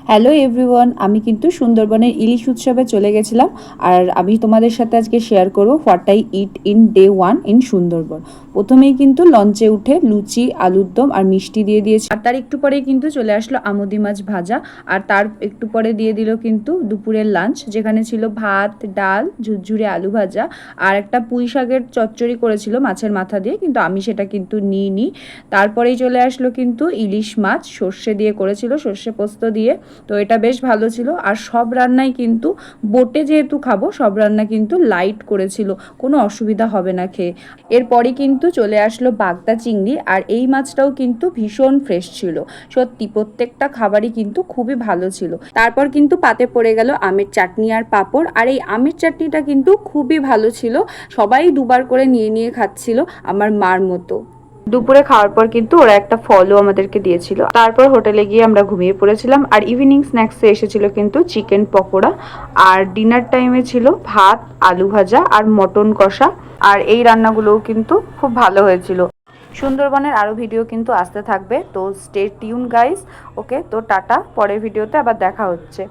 Hello everyone, আমি কিন্তু সুন্দরবনের ইলিশ উৎসবে চলে গেছিলাম। আর আমি তোমাদের সাথে আজকে শেয়ার করব what I it in day 1 in Sundarban. প্রথমেই কিন্তু লঞ্চে উঠে লুচি, আলুর দম আর মিষ্টি দিয়ে দিয়েছে। আর তার একটু পরেই কিন্তু চলে আসলো আমুদি মাছ ভাজা। আর তার একটু পরে দিয়ে দিল কিন্তু দুপুরের লাঞ্চ, যেখানে ছিল ভাত, ডাল, ঝুরঝুরে আলু ভাজা আর একটা পুঁই শাকের চচ্চড়ি করেছিল মাছের মাথা দিয়ে, কিন্তু আমি সেটা কিন্তু নিইনি। তারপরেই চলে আসলো কিন্তু ইলিশ মাছ, সর্ষে দিয়ে করেছিল, সর্ষে পোস্ত দিয়ে। তো এটা বেশ ভালো ছিল। আর সব রান্নাই কিন্তু বোটে যেহেতু খাবো, সব রান্না কিন্তু লাইট করেছিল, কোনো অসুবিধা হবে না খেয়ে। এরপরই কিন্তু চলে আসলো বাগদা চিংড়ি, আর এই মাছটাও কিন্তু ভীষণ ফ্রেশ ছিল। সত্যি প্রত্যেকটা খাবারই কিন্তু খুবই ভালো ছিল। তারপর কিন্তু পাতে পড়ে গেল আমের চাটনি আর পাঁপড়। আর এই আমের চাটনিটা কিন্তু খুবই ভালো ছিল, সবাই দুবার করে নিয়ে নিয়ে খাচ্ছিল আমার মার মতো। দুপুরে খাওয়ার পর কিন্তু ওরা একটা ফলও আমাদেরকে দিয়েছিল। তারপর হোটেলে গিয়ে আমরা ঘুমিয়ে পড়েছিলাম। আর ইভিনিং স্ন্যাক্সে এসেছিল কিন্তু চিকেন পকোড়া। আর ডিনার টাইমে ছিল ভাত, আলু ভাজা আর মটন কষা। আর এই রান্নাগুলোও কিন্তু খুব ভালো হয়েছিল। সুন্দরবনের আরও ভিডিও কিন্তু আসতে থাকবে, তো স্টে টিউন গাইস। ওকে, তো টাটা, পরের ভিডিওতে আবার দেখা হচ্ছে।